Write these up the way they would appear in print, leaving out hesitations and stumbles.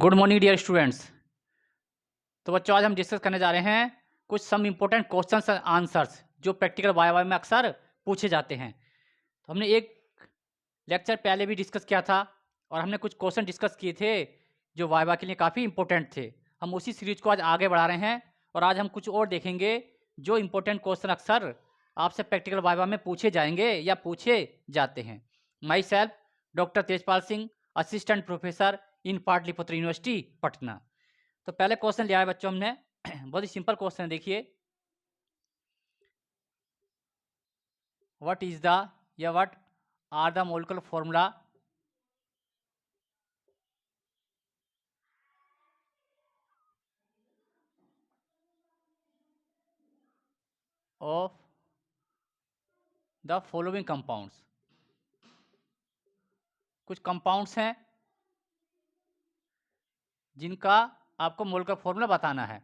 Good morning dear students. तो बच्चों आज हम डिस्कस करने जा रहे हैं कुछ some important questions and answers जो प्रैक्टिकल वाई में अक्सर पूछे जाते हैं। तो हमने एक लेक्चर पहले भी डिस्कस किया था और हमने कुछ क्वेश्चन डिस्कस किए थे जो वाई के लिए काफ़ी इंपॉर्टेंट थे। हम उसी सीरीज को आज आगे बढ़ा रहे हैं और आज हम कुछ और देखेंगे जो इम्पोर्टेंट क्वेश्चन अक्सर आपसे प्रैक्टिकल वाई में पूछे जाएंगे या पूछे जाते हैं। My self doctor Tejpal Singh, assistant professor in Pataliputra university Patna. तो पहले क्वेश्चन लिया है बच्चों हमने बहुत ही सिंपल क्वेश्चन है, देखिए व्हाट इज द या what are the molecular formula of the following compounds. कुछ कंपाउंड्स हैं जिनका आपको मोलिकुलर फॉर्मूला बताना है।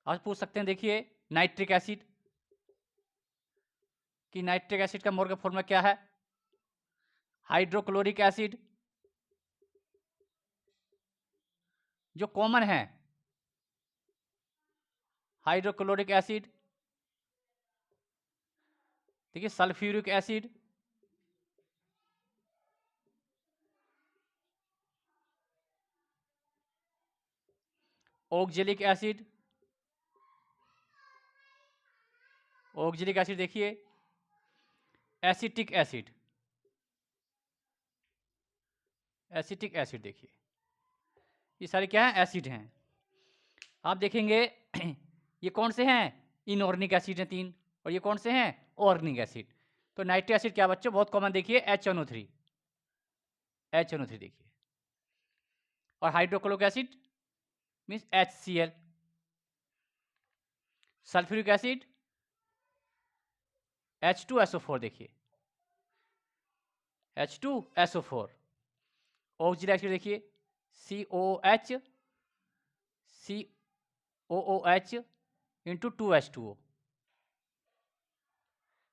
आज पूछ सकते हैं, देखिए नाइट्रिक एसिड कि नाइट्रिक एसिड का मोलिकुलर फॉर्मूला क्या है। हाइड्रोक्लोरिक एसिड जो कॉमन है, हाइड्रोक्लोरिक एसिड। देखिए sulphuric acid, oxalic acid, oxalic acid देखिए एसिटिक एसिड, एसिटिक एसिड देखिए ये सारे क्या हैं, एसिड हैं। आप देखेंगे ये कौन से हैं, इनऑर्गेनिक एसिड हैं 3, और ये कौन से हैं, ऑर्गेनिक एसिड। तो नाइट्रिक एसिड क्या बच्चों, बहुत कॉमन देखिए HNO3, HNO3 देखिए। और hydrochloric acid means HCl। Sulphuric acid H2SO4 देखिए, H2SO4। ऑक्जेलिक एसिड देखिए COOH, COOH इंटू 2H2O,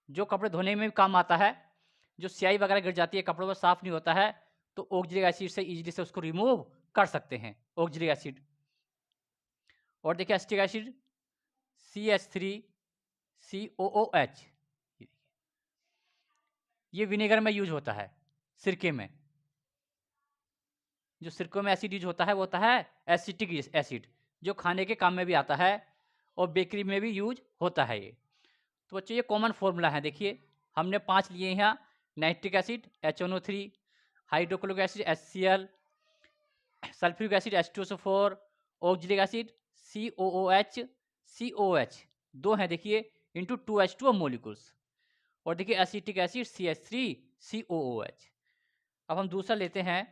जो कपड़े धोने में भी काम आता है। जो स्याही वगैरह गिर जाती है कपड़ों पर, साफ नहीं होता है, तो ऑक्जेलिक एसिड से इजीली से उसको रिमूव कर सकते हैं, ऑक्जेलिक एसिड। और देखिए एसिटिक एसिड CH3COOH, ये विनेगर में यूज होता है, सिरके में। जो सिरकों में एसिड यूज होता है वो होता है एसिटिक एसिड, जो खाने के काम में भी आता है और बेकरी में भी यूज होता है ये। तो बच्चों ये कॉमन फॉर्मूला है, देखिए हमने 5 लिए हैं। Nitric acid HNO3, hydrochloric acid HCl, sulphuric acid H2SO4, oxalic acid COOH 2 हैं देखिए इंटू 2H2O मोलिकुल्स, और देखिए एसिटिक एसिड CH3COOH। अब हम दूसरा लेते हैं,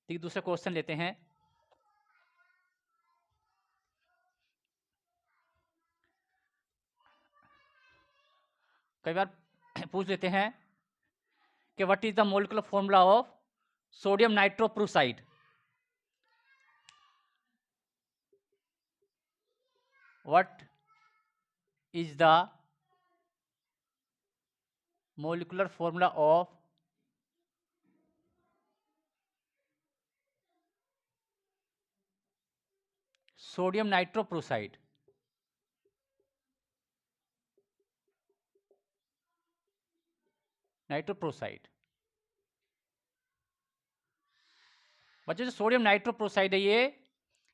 देखिए दूसरा क्वेश्चन लेते हैं। कई बार पूछ लेते हैं कि what is the molecular formula of sodium nitroprusside. What is the molecular formula of sodium nitroprusside. Nitroprusside बच्चों, जो सोडियम नाइट्रोप्रोसाइड है ये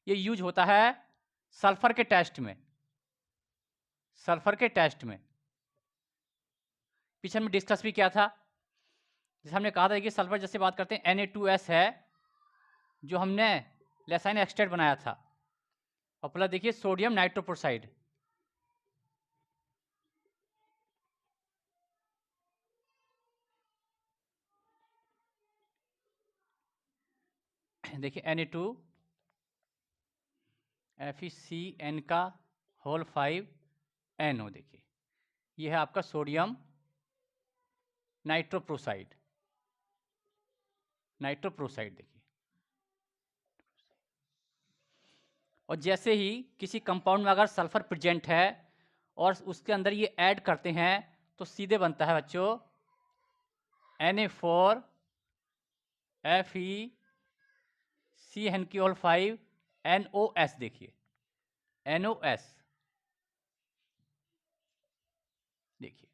यूज होता है सल्फर के टेस्ट में। सल्फर के टेस्ट में पीछे हमने डिस्कस भी किया था, जैसे हमने कहा था कि सल्फर जैसे बात करते हैं Na2S है जो हमने लेसाइन एक्सट्रैक्ट बनाया था, और प्लस देखिए सोडियम नाइट्रोप्रोसाइड। देखिए Na2 FeCN का होल 5 NO, देखिए ये है आपका सोडियम नाइट्रोप्रोसाइड। नाइट्रोप्रोसाइड देखिए, और जैसे ही किसी कंपाउंड में अगर सल्फर प्रेजेंट है और उसके अंदर ये ऐड करते हैं तो सीधे बनता है बच्चों Na4 Fe CnCl5 NOS, देखिए NOS, देखिए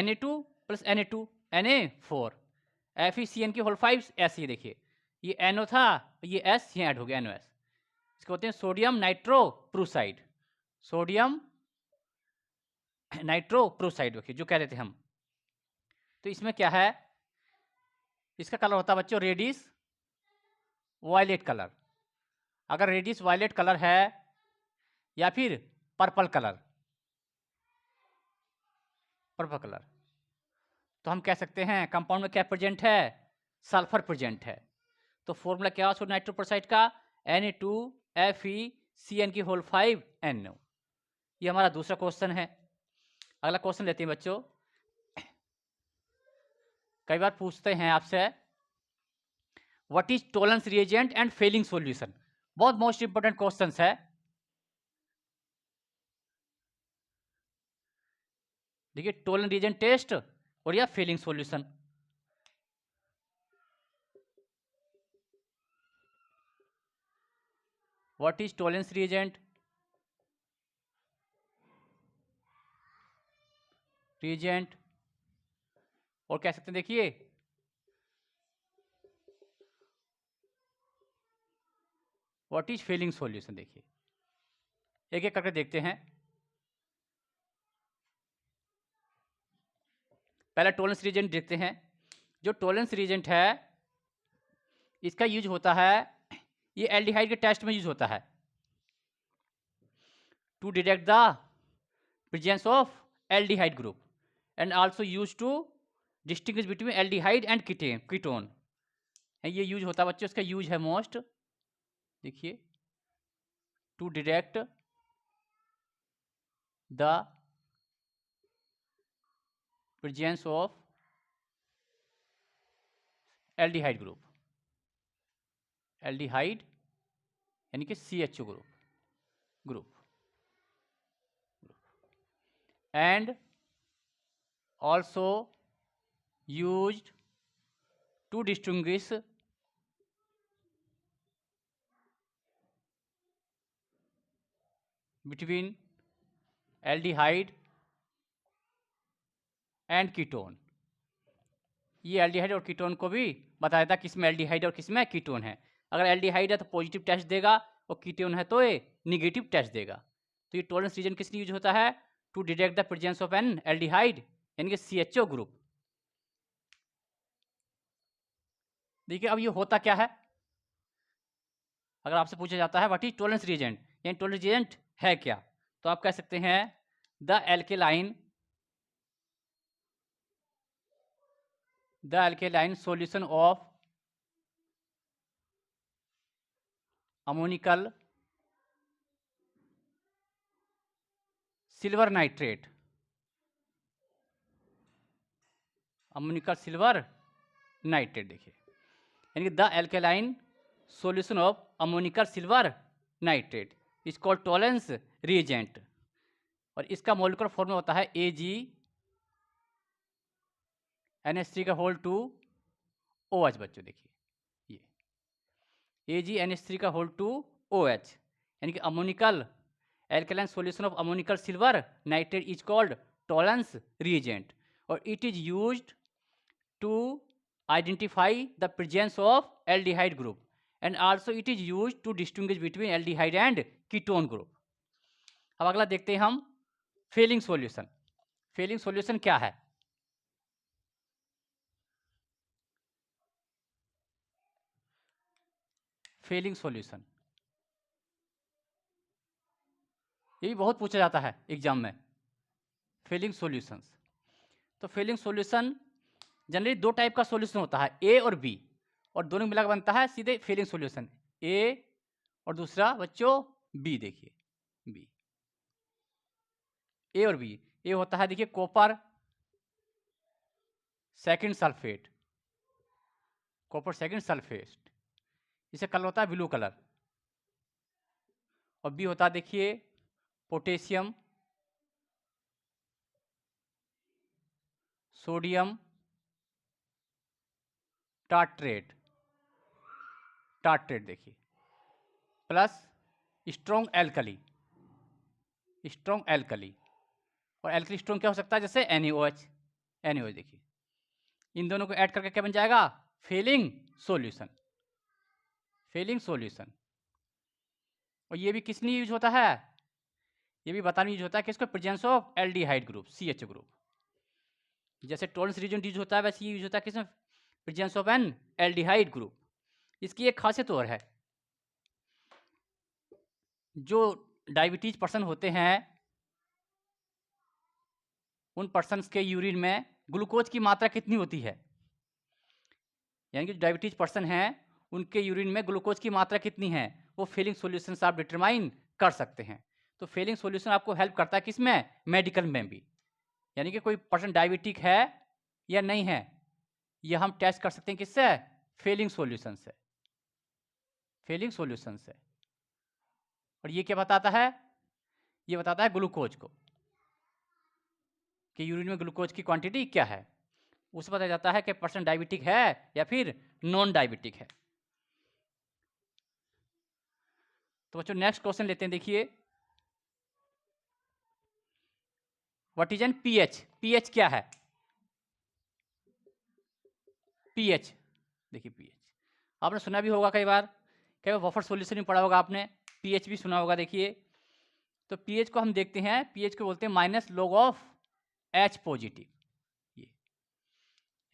Na2 plus Na2 Na4 FeCnCl5 S, ये देखिए ये NO था, ये S यहाँ ऐड हो गया NOS। इसको होते हैं सोडियम नाइट्रोप्रूसाइड, सोडियम नाइट्रोप्रूसाइड देखिए जो कह रहे थे हम। तो इसमें क्या है, इसका कलर होता है बच्चों रेडिस वायलेट कलर। अगर रेडिस वायलेट कलर है या फिर पर्पल कलर, पर्पल कलर, तो हम कह सकते हैं कंपाउंड में क्या प्रेजेंट है, सल्फर प्रेजेंट है। तो फॉर्मूला क्या है सोडियम नाइट्रोप्रूसाइड का, Na2FeCnCl5NO। ये हमारा दूसरा क्वेश्चन है। अगला क्वेश्चन लेते हैं बच्चों। कई बार पूछते हैं आपसे what is Tollens reagent and Fehling solution, बहुत मोस्ट इंपोर्टेंट क्वेश्चन है। देखिए टॉलरेंस रिएजेंट टेस्ट और या Fehling solution. What is Tollens reagent, reagent, और कह सकते हैं देखिए व्हाट इज फेलिंग सॉल्यूशन। देखिए एक एक करके देखते हैं। पहला टॉलरेंस रिएजेंट देखते हैं। जो टॉलरेंस रिएजेंट है इसका यूज होता है, ये एल्डिहाइड के टेस्ट में यूज होता है to detect the presence of aldehyde group and also use to distinguish between aldehyde and ketone. ये यूज होता है बच्चों, इसका यूज है मोस्ट, देखिए to detect the presence of aldehyde group, aldehyde यानी कि CHO group and also used to distinguish between aldehyde and ketone. ये एल्डिहाइड और कीटोन को भी बताया था किसमें एल्डिहाइड और किसमें कीटोन है। अगर एल्डिहाइड है तो पॉजिटिव टेस्ट देगा और कीटोन है तो ये निगेटिव टेस्ट देगा। तो ये टॉलरेंस रीजन किस लिए यूज होता है, to detect the presence of an aldehyde यानी कि CHO ग्रुप। देखिए अब ये होता क्या है, अगर आपसे पूछा जाता है व्हाट इज टॉलरेंस रीजेंट यानी टॉलरेंस रीजेंट है क्या, तो आप कह सकते हैं the alkaline solution of ammoniacal silver nitrate, ammoniacal silver nitrate, देखिए यानी कि the alkaline solution of ammoniacal silver nitrate is called Tollens reagent. और इसका मॉलिक्यूलर फॉर्मूला होता है AgNH3 का होल 2 OH। बच्चों देखिए ये AgNH3 का होल 2 OH यानी कि ammoniacal alkaline solution of ammoniacal silver nitrate is called Tollens reagent और it is used to identify the presence of aldehyde group and also it is used to distinguish between aldehyde and ketone group. अब अगला देखते हैं हम Fehling solution. Fehling solution क्या है, Fehling solution ये भी बहुत पूछा जाता है एग्जाम में, फेलिंग सॉल्यूशंस। तो फेलिंग सॉल्यूशन जनरली दो टाइप का सॉल्यूशन होता है, A और B, और दोनों मिलाकर बनता है सीधे फेलिंग सॉल्यूशन। A और दूसरा बच्चों B। देखिए B, A और B। A होता है देखिए copper second sulphate, copper second sulphate, इसे कलर होता है ब्लू कलर। और B होता है देखिए पोटेशियम सोडियम टार्ट्रेट, टार्ट्रेट देखिए, plus strong alkali, strong alkali, और एल्कली स्ट्रॉन्ग क्या हो सकता है, जैसे NaOH, NaOH देखिए, इन दोनों को ऐड करके क्या बन जाएगा, फेलिंग सॉल्यूशन, फेलिंग सॉल्यूशन। और ये भी किस लिए यूज होता है, ये भी बताने यूज होता है कि इसको presence of aldehyde group, CH group, जैसे टॉलरेंस रीजन यूज होता है वैसे ये यूज होता है किसमें, presence of an aldehyde group. इसकी एक खासियत और है, जो डायबिटीज पर्सन होते हैं उन पर्सन्स के यूरिन में ग्लूकोज की मात्रा कितनी होती है, यानी कि जो डायबिटीज पर्सन हैं उनके यूरिन में ग्लूकोज की मात्रा कितनी है, वो फेलिंग सॉल्यूशन से आप डिटरमाइन कर सकते हैं। तो फेलिंग सॉल्यूशन आपको हेल्प करता है किसमें, मेडिकल में भी, यानी कि कोई पर्सन डायबिटिक है या नहीं है, यह हम टेस्ट कर सकते हैं किससे, फेलिंग सॉल्यूशन से, फेलिंग सॉल्यूशन से। और ये क्या बताता है, ये बताता है ग्लूकोज को, कि यूरिन में ग्लूकोज की क्वांटिटी क्या है, उससे पता जाता है कि पर्सन डायबिटिक है या फिर नॉन डायबिटिक है। तो बच्चों नेक्स्ट क्वेश्चन लेते हैं, देखिए what is an pH, pH क्या है, पीएच देखिए, पीएच आपने सुना भी होगा कई बार, बफर सॉल्यूशन में पढ़ा होगा आपने, पीएच भी सुना होगा। देखिए तो पीएच को हम देखते हैं, पीएच को बोलते हैं minus log of H positive, ये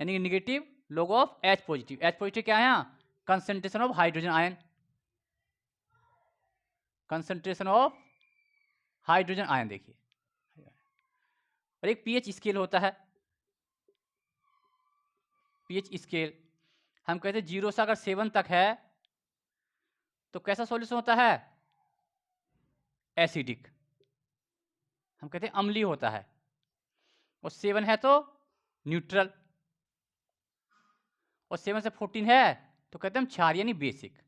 यानी कि negative log of H positive. H positive क्या है, यहाँ concentration of hydrogen ion, concentration of hydrogen ion देखिए। और एक पीएच स्केल होता है, पीएच स्केल हम कहते हैं 0 से अगर 7 तक है तो कैसा सॉल्यूशन होता है, एसिडिक, हम कहते हैं अम्लीय होता है, और 7 है तो न्यूट्रल, और 7 से 14 है तो कहते हैं हम क्षार यानी बेसिक,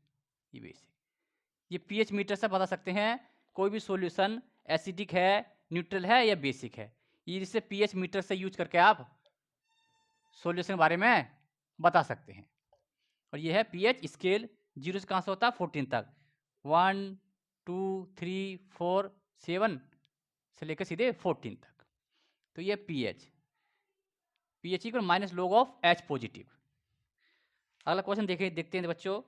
ये बेसिक। ये पीएच मीटर से बता सकते हैं कोई भी सॉल्यूशन एसिडिक है, न्यूट्रल है या बेसिक है, ये जिससे पीएच मीटर से यूज करके आप सॉल्यूशन के बारे में बता सकते हैं। और ये है पीएच स्केल, 0 से कहाँ से होता है 14 तक, 1 2 3 4 7 से लेकर सीधे 14 तक। तो ये pH, pH equal minus log of H positive. अगला क्वेश्चन देखते हैं बच्चों,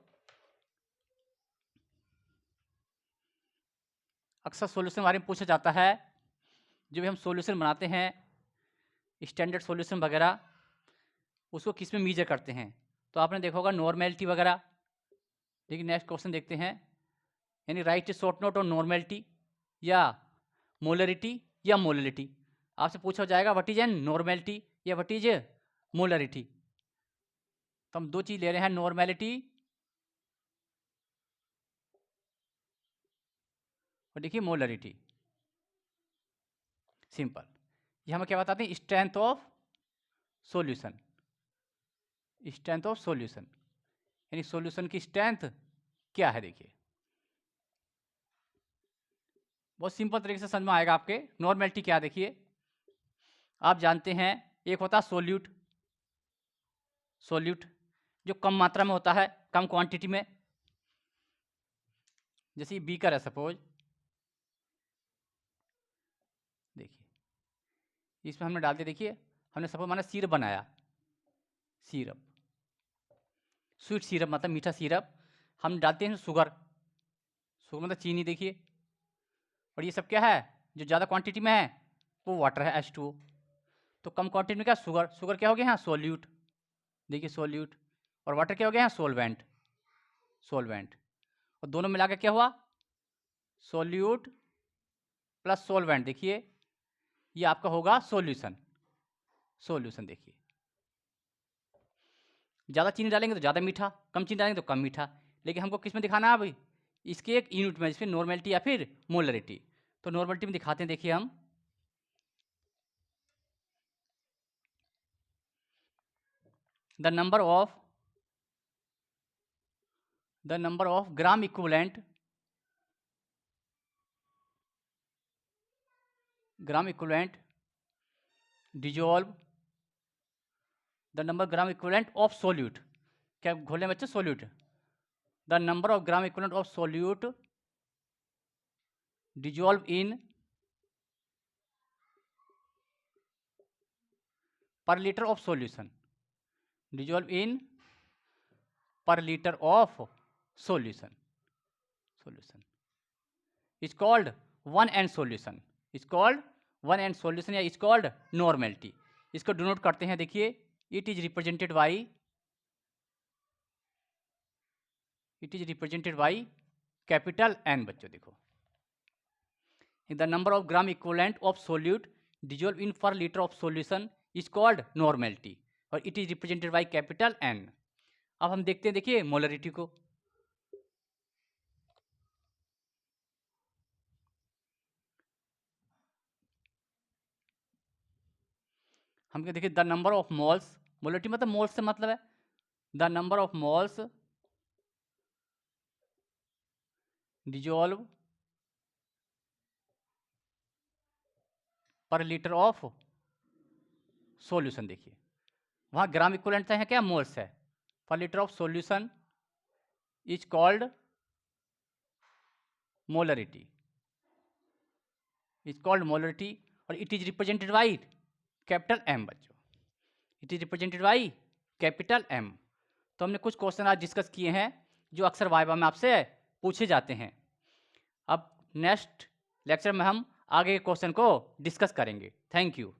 अक्सर सॉल्यूशन के बारे में पूछा जाता है, जो भी हम सॉल्यूशन बनाते हैं स्टैंडर्ड सॉल्यूशन वगैरह, उसको किस में मीजर करते हैं, तो आपने देखा होगा नॉर्मेलिटी वगैरह। लेकिन नेक्स्ट क्वेश्चन देखते हैं, यानी राइट शॉर्ट नोट और नॉर्मेलिटी या मोलरिटी या मोलरिटी, आपसे पूछा जाएगा व्हाट इज एन नॉर्मेलिटी या व्हाट इज मोलरिटी। तो हम दो चीज ले रहे हैं, नॉर्मेलिटी और देखिए मोलरिटी। सिंपल, ये हमें क्या बताते हैं, strength of solution, strength of solution, यानी सॉल्यूशन की स्ट्रेंथ क्या है। देखिए बहुत सिंपल तरीके से समझ में आएगा आपके। नॉर्मेलिटी क्या, देखिए आप जानते हैं एक होता है सोल्यूट, सोल्यूट जो कम मात्रा में होता है, कम क्वांटिटी में, जैसे बीकर है सपोज, देखिए इसमें हमने डाल दिया, देखिए हमने सपोज माना सिरप बनाया, सिरप स्वीट सिरप मतलब मीठा सिरप, हम डालते हैं शुगर, शुगर मतलब चीनी देखिए, और ये सब क्या है जो ज़्यादा क्वांटिटी में है वो वाटर है H2O, तो कम क्वांटिटी में क्या शुगर, शुगर क्या हो गया यहाँ सोल्यूट, देखिए सोल्यूट, और वाटर क्या हो गया यहाँ सोलवेंट, सोलवेंट, और दोनों मिला के क्या हुआ सोल्यूट प्लस सोलवेंट, देखिए ये आपका होगा सॉल्यूशन, सॉल्यूशन। देखिए ज़्यादा चीनी डालेंगे तो ज़्यादा मीठा, कम चीनी डालेंगे तो कम मीठा, लेकिन हमको किस में दिखाना है अभी, इसके एक यूनिट में, जिसमें नॉर्मेलिटी या फिर मोलरिटी। तो नॉर्मेलिटी में दिखाते हैं, देखिए हम the number of gram equivalent, gram equivalent dissolve, the number gram equivalent of solute, क्या घोलने बच्चे solute, the number of gram equivalent of solute dissolve in per litre of solution, dissolve in per litre of solution, solution is called one N solution, is called one N solution या is called normality. इसको denote करते हैं, देखिए it is represented by, it is represented by capital N. बच्चों देखो, the number of gram equivalent of solute dissolve in per litre of solution is called normality और it is represented by capital N. अब हम देखते हैं, देखिए molarity को, हम देखिए the number of moles, molarity मतलब मोल्स से मतलब है the number of moles dissolve per litre of solution. देखिए वहाँ ग्राम इक्विवेलेंट है क्या, मोल्स है, per litre of solution is called molarity, is called molarity और it is represented by capital M. बच्चों it is represented by capital M. तो हमने कुछ क्वेश्चन आज डिस्कस किए हैं जो अक्सर वाइवा में आपसे पूछे जाते हैं। अब नेक्स्ट लेक्चर में हम आगे के क्वेश्चन को डिस्कस करेंगे। Thank you.